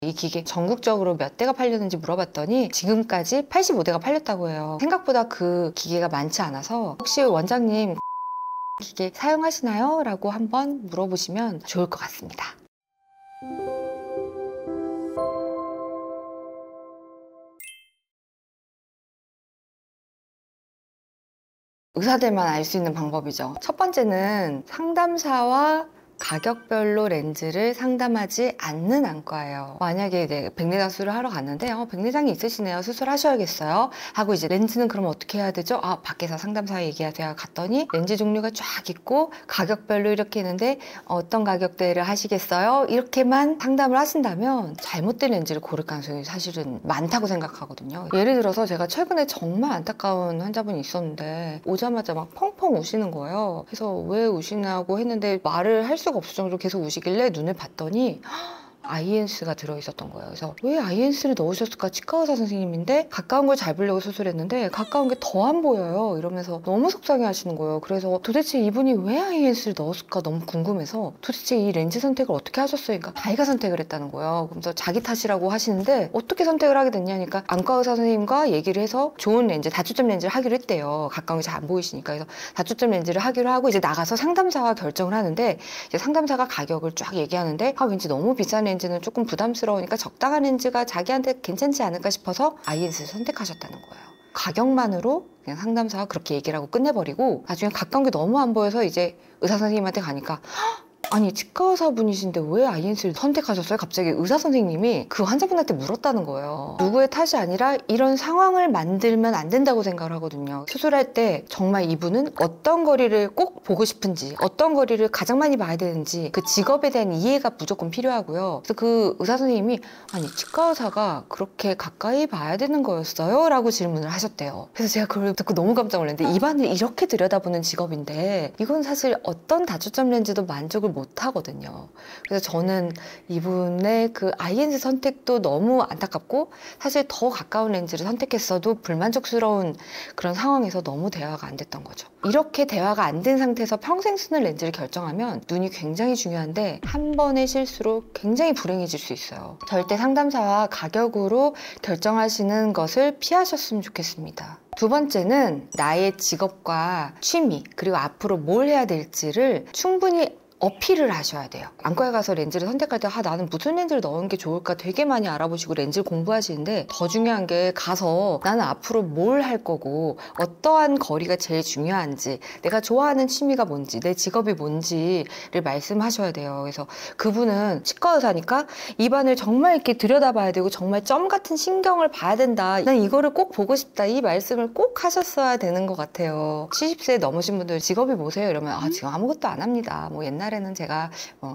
이 기계 전국적으로 몇 대가 팔렸는지 물어봤더니 지금까지 85대가 팔렸다고 해요. 생각보다 그 기계가 많지 않아서 혹시 원장님 기계 사용하시나요? 라고 한번 물어보시면 좋을 것 같습니다. 의사들만 알 수 있는 방법이죠. 첫 번째는 상담사와 가격별로 렌즈를 상담하지 않는 안과예요. 만약에 이제 백내장수를 하러 갔는데 백내장이 있으시네요. 수술하셔야겠어요. 하고 이제 렌즈는 그럼 어떻게 해야 되죠? 밖에서 상담사 얘기하세요. 갔더니 렌즈 종류가 쫙 있고 가격별로 이렇게 있는데 어떤 가격대를 하시겠어요? 이렇게만 상담을 하신다면 잘못된 렌즈를 고를 가능성이 사실은 많다고 생각하거든요. 예를 들어서 제가 최근에 정말 안타까운 환자분이 있었는데 오자마자 막 펑펑 우시는 거예요. 그래서 왜 우시냐고 했는데 말을 할 수가 없을 정도로 계속 우시길래 눈을 봤더니 아이엔스가 들어있었던 거예요. 그래서 왜 아이엔스를 넣으셨을까? 치과 의사 선생님인데 가까운 걸 잘 보려고 수술했는데 가까운 게 더 안 보여요. 이러면서 너무 속상해 하시는 거예요. 그래서 도대체 이분이 왜 아이엔스를 넣었을까 너무 궁금해서 도대체 이 렌즈 선택을 어떻게 하셨어요? 그러니까 자기가 선택을 했다는 거예요. 그래서 자기 탓이라고 하시는데 어떻게 선택을 하게 됐냐니까 안과 의사 선생님과 얘기를 해서 좋은 렌즈, 다초점 렌즈를 하기로 했대요. 가까운 게 잘 안 보이시니까. 그래서 다초점 렌즈를 하기로 하고 이제 나가서 상담사와 결정을 하는데 이제 상담사가 가격을 쫙 얘기하는데 왠지 너무 비싼 렌즈는 조금 부담스러우니까 적당한 렌즈가 자기한테 괜찮지 않을까 싶어서 아이엔스를 선택하셨다는 거예요. 가격만으로 그냥 상담사가 그렇게 얘기를 하고 끝내버리고 나중에 가까운 게 너무 안 보여서 이제 의사 선생님한테 가니까 아니 치과 의사분이신데 왜 아이엔스를 선택하셨어요? 갑자기 의사 선생님이 그 환자분한테 물었다는 거예요. 누구의 탓이 아니라 이런 상황을 만들면 안 된다고 생각을 하거든요. 수술할 때 정말 이분은 어떤 거리를 꼭 보고 싶은지 어떤 거리를 가장 많이 봐야 되는지 그 직업에 대한 이해가 무조건 필요하고요. 그래서 그 의사 선생님이 아니 치과 의사가 그렇게 가까이 봐야 되는 거였어요? 라고 질문을 하셨대요. 그래서 제가 그걸 듣고 너무 깜짝 놀랐는데 입안을 이렇게 들여다보는 직업인데 이건 사실 어떤 다초점 렌즈도 만족을 못 하거든요. 그래서 저는 이분의 그 아이엔스 선택도 너무 안타깝고 사실 더 가까운 렌즈를 선택했어도 불만족스러운 그런 상황에서 너무 대화가 안 됐던 거죠. 이렇게 대화가 안 된 상태에서 평생 쓰는 렌즈를 결정하면 눈이 굉장히 중요한데 한 번의 실수로 굉장히 불행해질 수 있어요. 절대 상담사와 가격으로 결정하시는 것을 피하셨으면 좋겠습니다. 두 번째는 나의 직업과 취미 그리고 앞으로 뭘 해야 될지를 충분히 어필을 하셔야 돼요. 안과에 가서 렌즈를 선택할 때 나는 무슨 렌즈를 넣은 게 좋을까 되게 많이 알아보시고 렌즈를 공부하시는데 더 중요한 게 가서 나는 앞으로 뭘 할 거고 어떠한 거리가 제일 중요한지 내가 좋아하는 취미가 뭔지 내 직업이 뭔지를 말씀하셔야 돼요. 그래서 그분은 치과 의사니까 입안을 정말 이렇게 들여다봐야 되고 정말 점 같은 신경을 봐야 된다. 난 이거를 꼭 보고 싶다. 이 말씀을 꼭 하셨어야 되는 것 같아요. 70세 넘으신 분들 직업이 뭐세요? 이러면 지금 아무것도 안 합니다. 옛날에는 제가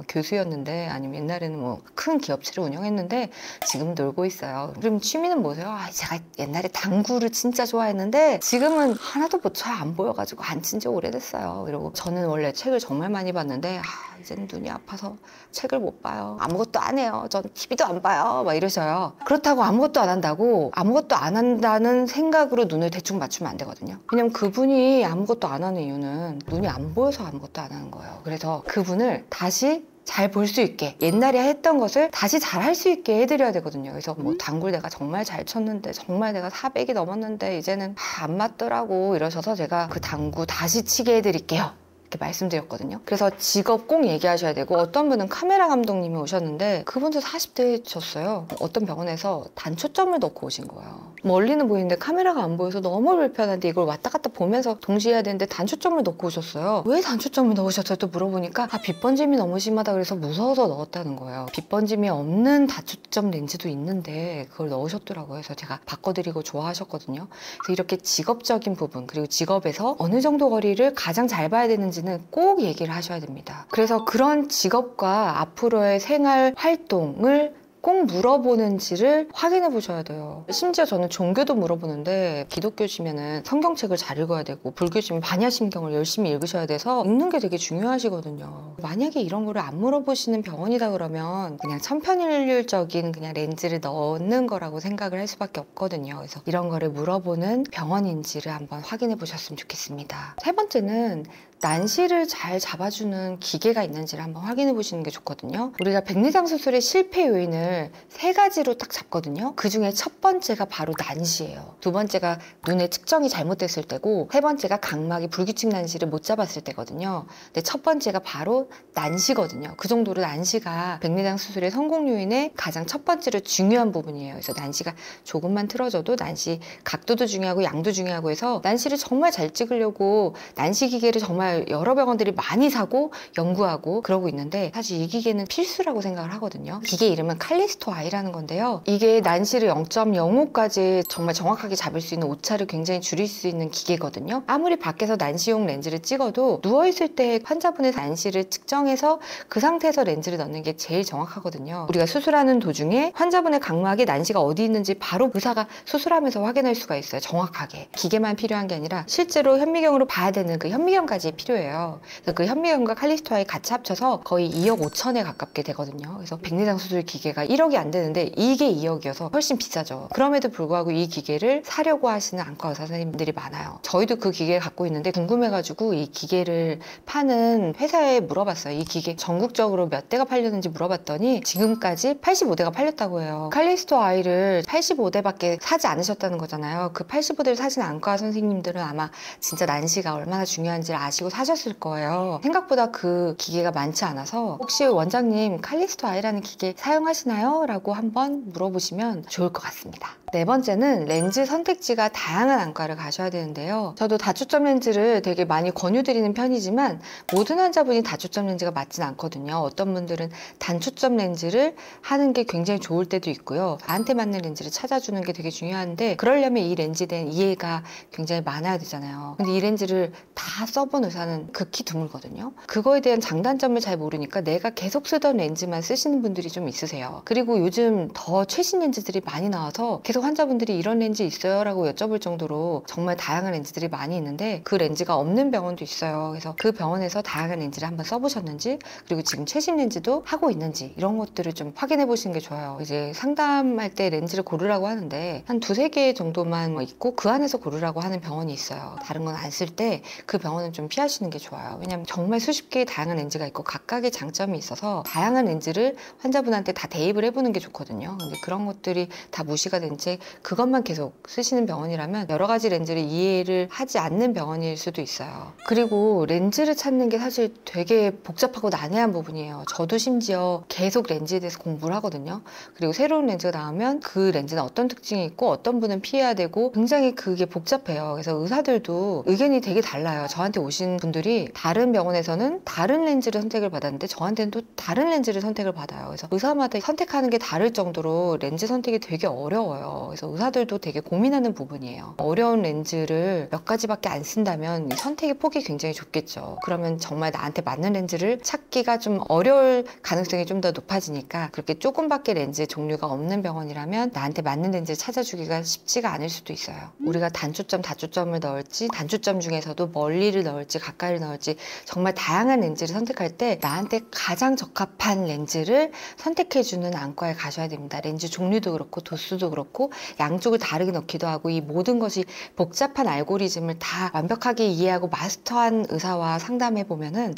교수였는데 아니면 옛날에는 큰 기업체를 운영했는데 지금 놀고 있어요. 그럼 취미는 뭐세요? 제가 옛날에 당구를 진짜 좋아했는데 지금은 하나도 잘 안 보여가지고 안 친 지 오래됐어요. 이러고 저는 원래 책을 정말 많이 봤는데 이제는 눈이 아파서 책을 못 봐요. 아무것도 안 해요. 전 TV도 안 봐요. 막 이러셔요. 그렇다고 아무것도 안 한다고 아무것도 안 한다는 생각으로 눈을 대충 맞추면 안 되거든요. 왜냐면 그분이 아무것도 안 하는 이유는 눈이 안 보여서 아무것도 안 하는 거예요. 그래서 그분을 다시 잘 볼 수 있게 옛날에 했던 것을 다시 잘 할 수 있게 해드려야 되거든요. 그래서 당구를 내가 정말 잘 쳤는데 정말 내가 400이 넘었는데 이제는 안 맞더라고 이러셔서 제가 그 당구 다시 치게 해드릴게요. 이렇게 말씀드렸거든요. 그래서 직업 꼭 얘기하셔야 되고 어떤 분은 카메라 감독님이 오셨는데 그분도 40대셨어요. 어떤 병원에서 단초점을 넣고 오신 거예요. 멀리는 보이는데 카메라가 안 보여서 너무 불편한데 이걸 왔다 갔다 보면서 동시에 해야 되는데 단초점을 넣고 오셨어요. 왜 단초점을 넣으셨어요? 또 물어보니까 빛 번짐이 너무 심하다 그래서 무서워서 넣었다는 거예요. 빛 번짐이 없는 다초점 렌즈도 있는데 그걸 넣으셨더라고요. 그래서 제가 바꿔드리고 좋아하셨거든요. 그래서 이렇게 직업적인 부분 그리고 직업에서 어느 정도 거리를 가장 잘 봐야 되는지 꼭 얘기를 하셔야 됩니다. 그래서 그런 직업과 앞으로의 생활 활동을 꼭 물어보는지를 확인해 보셔야 돼요. 심지어 저는 종교도 물어보는데 기독교시면은 성경책을 잘 읽어야 되고 불교시면 반야심경을 열심히 읽으셔야 돼서 읽는 게 되게 중요하시거든요. 만약에 이런 거를 안 물어보시는 병원이다 그러면 그냥 천편일률적인 그냥 렌즈를 넣는 거라고 생각을 할 수밖에 없거든요. 그래서 이런 거를 물어보는 병원인지를 한번 확인해 보셨으면 좋겠습니다. 세 번째는 난시를 잘 잡아주는 기계가 있는지를 한번 확인해 보시는 게 좋거든요. 우리가 백내장 수술의 실패 요인을 3가지로 딱 잡거든요. 그 중에 첫 번째가 바로 난시예요. 두 번째가 눈의 측정이 잘못됐을 때고, 세 번째가 각막이 불규칙 난시를 못 잡았을 때거든요. 근데 첫 번째가 바로 난시거든요. 그 정도로 난시가 백내장 수술의 성공 요인의 가장 첫 번째로 중요한 부분이에요. 그래서 난시가 조금만 틀어져도 난시 각도도 중요하고 양도 중요하고 해서 난시를 정말 잘 찍으려고 난시 기계를 정말 여러 병원들이 많이 사고 연구하고 그러고 있는데, 사실 이 기계는 필수라고 생각을 하거든요. 기계 이름은 칼리스토 I라는 건데요. 이게 난시를 0.05까지 정말 정확하게 잡을 수 있는 오차를 굉장히 줄일 수 있는 기계거든요. 아무리 밖에서 난시용 렌즈를 찍어도 누워있을 때 환자분의 난시를 측정해서 그 상태에서 렌즈를 넣는 게 제일 정확하거든요. 우리가 수술하는 도중에 환자분의 각막에 난시가 어디 있는지 바로 의사가 수술하면서 확인할 수가 있어요. 정확하게. 기계만 필요한 게 아니라 실제로 현미경으로 봐야 되는 그 현미경까지 필요해요. 그래서 그 현미경과 칼리스토 I 같이 합쳐서 거의 2억 5천에 가깝게 되거든요. 그래서 백내장 수술 기계가 1억이 안 되는데 이게 2억이어서 훨씬 비싸죠. 그럼에도 불구하고 이 기계를 사려고 하시는 안과 의사 선생님들이 많아요. 저희도 그 기계를 갖고 있는데 궁금해가지고 이 기계를 파는 회사에 물어봤어요. 이 기계 전국적으로 몇 대가 팔렸는지 물어봤더니 지금까지 85대가 팔렸다고 해요. 칼리스토 I를 85대밖에 사지 않으셨다는 거잖아요. 그 85대를 사신 안과 선생님들은 아마 진짜 난시가 얼마나 중요한지 아시고 사셨을 거예요. 생각보다 그 기계가 많지 않아서 혹시 원장님 칼리스토 I라는 기계 사용하시나요? 라고 한번 물어보시면 좋을 것 같습니다. 네 번째는 렌즈 선택지가 다양한 안과를 가셔야 되는데요. 저도 다초점 렌즈를 되게 많이 권유드리는 편이지만 모든 환자분이 다초점 렌즈가 맞진 않거든요. 어떤 분들은 단초점 렌즈를 하는 게 굉장히 좋을 때도 있고요. 나한테 맞는 렌즈를 찾아주는 게 되게 중요한데, 그러려면 이 렌즈에 대한 이해가 굉장히 많아야 되잖아요. 근데 이 렌즈를 다 써본 의사는 극히 드물거든요. 그거에 대한 장단점을 잘 모르니까 내가 계속 쓰던 렌즈만 쓰시는 분들이 좀 있으세요. 그리고 요즘 더 최신 렌즈들이 많이 나와서 계속 환자분들이 이런 렌즈 있어요? 라고 여쭤볼 정도로 정말 다양한 렌즈들이 많이 있는데 그 렌즈가 없는 병원도 있어요. 그래서 그 병원에서 다양한 렌즈를 한번 써보셨는지, 그리고 지금 최신 렌즈도 하고 있는지 이런 것들을 좀 확인해 보시는 게 좋아요. 이제 상담할 때 렌즈를 고르라고 하는데 한 2-3개 정도만 있고 그 안에서 고르라고 하는 병원이 있어요. 다른 건 안 쓸 때 그 병원은 좀 피하시는 게 좋아요. 왜냐면 정말 수십 개의 다양한 렌즈가 있고 각각의 장점이 있어서 다양한 렌즈를 환자분한테 다 대입을 해보는 게 좋거든요. 근데 그런 것들이 다 무시가 된 채 그것만 계속 쓰시는 병원이라면 여러 가지 렌즈를 이해를 하지 않는 병원일 수도 있어요. 그리고 렌즈를 찾는 게 사실 되게 복잡하고 난해한 부분이에요. 저도 심지어 계속 렌즈에 대해서 공부를 하거든요. 그리고 새로운 렌즈가 나오면 그 렌즈는 어떤 특징이 있고 어떤 분은 피해야 되고 굉장히 그게 복잡해요. 그래서 의사들도 의견이 되게 달라요. 저한테 오신 분들이 다른 병원에서는 다른 렌즈를 선택을 받았는데 저한테는 또 다른 렌즈를 선택을 받아요. 그래서 의사마다 선택하는 게 다를 정도로 렌즈 선택이 되게 어려워요. 그래서 의사들도 되게 고민하는 부분이에요. 어려운 렌즈를 몇 가지밖에 안 쓴다면 선택의 폭이 굉장히 좁겠죠. 그러면 정말 나한테 맞는 렌즈를 찾기가 좀 어려울 가능성이 좀 더 높아지니까, 그렇게 조금밖에 렌즈 종류가 없는 병원이라면 나한테 맞는 렌즈를 찾아주기가 쉽지가 않을 수도 있어요. 우리가 단초점, 다초점을 넣을지, 단초점 중에서도 멀리를 넣을지 가까이를 넣을지 정말 다양한 렌즈를 선택할 때 나한테 가장 적합한 렌즈를 선택해주는 안과에 가셔야 됩니다. 렌즈 종류도 그렇고 도수도 그렇고 양쪽을 다르게 넣기도 하고, 이 모든 것이 복잡한 알고리즘을 다 완벽하게 이해하고 마스터한 의사와 상담해 보면은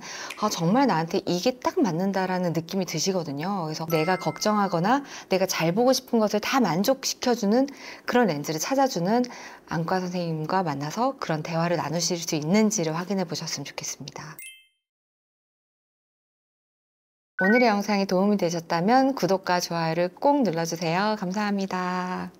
정말 나한테 이게 딱 맞는다라는 느낌이 드시거든요. 그래서 내가 걱정하거나 내가 잘 보고 싶은 것을 다 만족시켜주는 그런 렌즈를 찾아주는 안과 선생님과 만나서 그런 대화를 나누실 수 있는지를 확인해 보셨으면 좋겠습니다. 오늘의 영상이 도움이 되셨다면 구독과 좋아요를 꼭 눌러주세요. 감사합니다.